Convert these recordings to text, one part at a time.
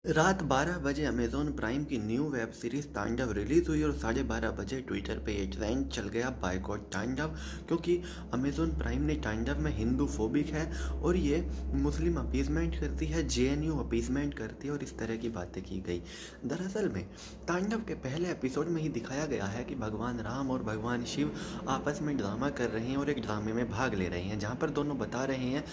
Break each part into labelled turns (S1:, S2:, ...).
S1: रात 12 बजे Amazon prime की न्यू वेब सीरीज तांडव रिलीज हुई और 12:30 बजे ट्विटर पे ये ट्रेंड चल गया बायकॉट तांडव, क्योंकि अमेज़न प्राइम ने तांडव में हिंदू फोबिक है और ये मुस्लिम अपीजमेंट करती है, जेएनयू अपीजमेंट करती है और इस तरह की बातें की गई। दरअसल में तांडव के पहले एपिसोड में ही दिखाया गया है कि भगवान राम और भगवान शिव आपस में ड्रामा कर रहे हैं और एक ड्रामे में भाग ले रहे हैं, जहाँ पर दोनों बता रहे हैं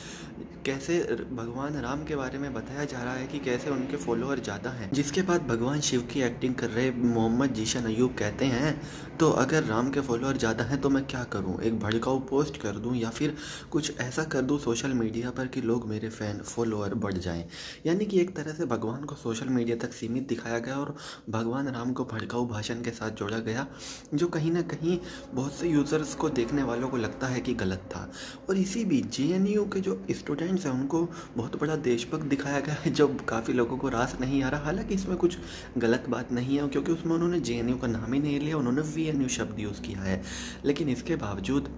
S1: कैसे भगवान राम के बारे में बताया जा रहा है कि कैसे उनके फॉलोअर ज़्यादा हैं, जिसके बाद भगवान शिव की एक्टिंग कर रहे मोहम्मद जीशन अयूब कहते हैं तो अगर राम के फॉलोअर ज़्यादा हैं तो मैं क्या करूं, एक भड़काऊ पोस्ट कर दूं या फिर कुछ ऐसा कर दूं सोशल मीडिया पर कि लोग मेरे फैन फॉलोअर बढ़ जाएं। यानी कि एक तरह से भगवान को सोशल मीडिया तक सीमित दिखाया गया और भगवान राम को भड़काऊ भाषण के साथ जोड़ा गया, जो कहीं ना कहीं बहुत से यूज़र्स को, देखने वालों को लगता है कि गलत था। और इसी बीच जेएनयू के जो स्टूडेंट्स हैं उनको बहुत बड़ा देशभक्त दिखाया गया है, जो काफ़ी लोगों को रास नहीं आ रहा। हालांकि इसमें कुछ गलत बात नहीं है, क्योंकि उसमें उन्होंने जेएनयू का नाम ही नहीं लिया, उन्होंने वीएनयू शब्द यूज़ किया है। लेकिन इसके बावजूद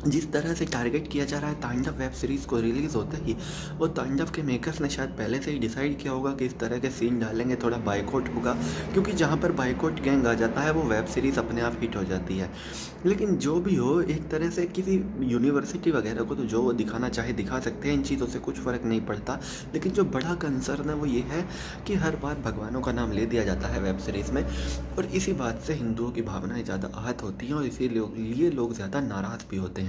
S1: जिस तरह से टारगेट किया जा रहा है तांडव वेब सीरीज़ को रिलीज़ होते ही, वो तांडव के मेकर्स ने शायद पहले से ही डिसाइड किया होगा कि इस तरह के सीन डालेंगे, थोड़ा बायकॉट होगा, क्योंकि जहाँ पर बायकॉट गैंग आ जाता है वो वेब सीरीज़ अपने आप हिट हो जाती है। लेकिन जो भी हो, एक तरह से किसी यूनिवर्सिटी वगैरह को तो जो वो दिखाना चाहे दिखा सकते हैं, इन चीज़ों से कुछ फ़र्क नहीं पड़ता। लेकिन जो बड़ा कंसर्न है वो ये है कि हर बार भगवानों का नाम ले दिया जाता है वेब सीरीज़ में, और इसी बात से हिंदुओं की भावनाएं ज़्यादा आहत होती हैं और इसीलिए लोग ज़्यादा नाराज़ भी होते हैं।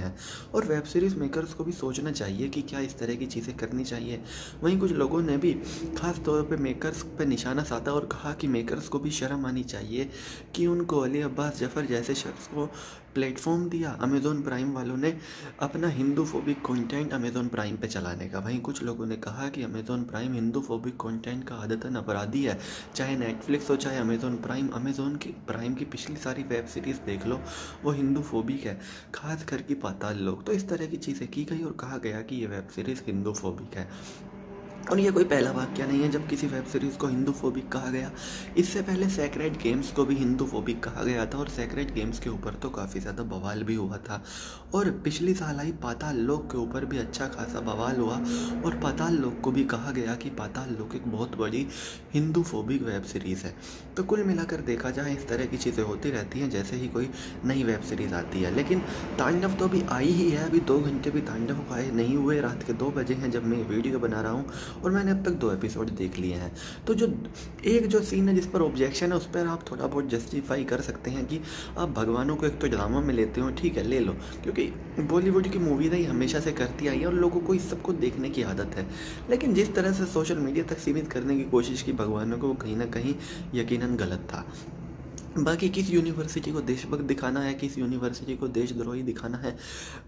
S1: और वेब सीरीज़ मेकर्स को भी सोचना चाहिए कि क्या इस तरह की चीज़ें करनी चाहिए। वहीं कुछ लोगों ने भी खास तौर पे मेकर्स पे निशाना साधा और कहा कि मेकर्स को भी शर्म आनी चाहिए कि उनको अली अब्बास जफ़र जैसे शख्स को प्लेटफॉर्म दिया अमेज़न प्राइम वालों ने अपना Hindu phobic content Amazon prime पे चलाने का। वहीं कुछ लोगों ने कहा कि Amazon prime Hindu phobic content का आदतन अपराधी है, चाहे नेटफ्लिक्स हो चाहे अमेज़न प्राइम। अमेज़न की प्राइम की पिछली सारी वेब सीरीज़ देख लो, वो हिंदू फोबिक है, खास करके पाताल लोक। तो इस तरह की चीज़ें की गई और कहा गया कि ये वेब सीरीज़ हिंदू फोबिक है। और ये कोई पहला वाक्य नहीं है जब किसी वेब सीरीज़ को हिंदू फोबिक कहा गया। इससे पहले सेक्रेड गेम्स को भी हिंदू फोबिक कहा गया था और सेक्रेड गेम्स के ऊपर तो काफ़ी ज़्यादा बवाल भी हुआ था। और पिछली साल आई पाताल लोक के ऊपर भी अच्छा खासा बवाल हुआ और पाताल लोक को भी कहा गया कि पाताल लोक एक बहुत बड़ी हिंदू फोबिक वेब सीरीज़ है। तो कुल मिलाकर देखा जाए इस तरह की चीज़ें होती रहती हैं जैसे ही कोई नई वेब सीरीज़ आती है। लेकिन तांडव तो अभी आई ही है, अभी 2 घंटे भी तांडव को आए नहीं हुए, रात के 2 बजे हैं जब मैं वीडियो बना रहा हूँ और मैंने अब तक 2 एपिसोड देख लिए हैं। तो जो सीन है जिस पर ऑब्जेक्शन है उस पर आप थोड़ा बहुत जस्टिफाई कर सकते हैं कि आप भगवानों को एक तो ड्रामा में लेते हो, ठीक है ले लो, क्योंकि बॉलीवुड की मूवीज़ ही हमेशा से करती आई है और लोगों को इस सबको देखने की आदत है। लेकिन जिस तरह से सोशल मीडिया तक सीमित करने की कोशिश की भगवानों को, कहीं ना कहीं यकीनन गलत था। बाकी किस यूनिवर्सिटी को देशभक्त दिखाना है, किस यूनिवर्सिटी को देशद्रोही दिखाना है,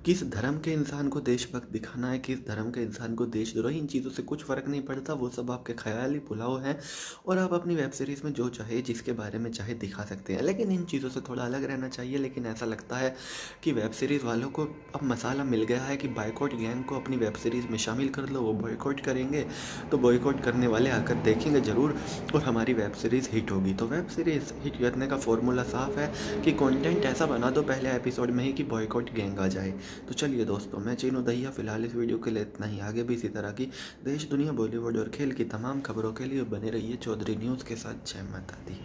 S1: किस धर्म के इंसान को देशभक्त दिखाना है, किस धर्म के इंसान को देशद्रोही, इन चीज़ों से कुछ फ़र्क नहीं पड़ता। वो सब आपके ख्याली पुलाव है और आप अपनी वेब सीरीज़ में जो चाहे जिसके बारे में चाहे दिखा सकते हैं, लेकिन इन चीज़ों से थोड़ा अलग रहना चाहिए। लेकिन ऐसा लगता है कि वेब सीरीज़ वालों को अब मसाला मिल गया है कि बॉयकॉट गैंग को अपनी वेब सीरीज़ में शामिल कर लो, वो बॉयकॉट करेंगे तो बॉयकॉट करने वाले आकर देखेंगे ज़रूर और हमारी वेब सीरीज़ हिट होगी। तो वेब सीरीज़ हिट करने का फॉर्मूला साफ है कि कंटेंट ऐसा बना दो पहले एपिसोड में ही कि बॉयकॉट गैंग आ जाए। तो चलिए दोस्तों, मैं चीनू दहिया फिलहाल इस वीडियो के लिए इतना ही। आगे भी इसी तरह की देश दुनिया बॉलीवुड और खेल की तमाम खबरों के लिए बने रहिए चौधरी न्यूज़ के साथ। जय माता दी।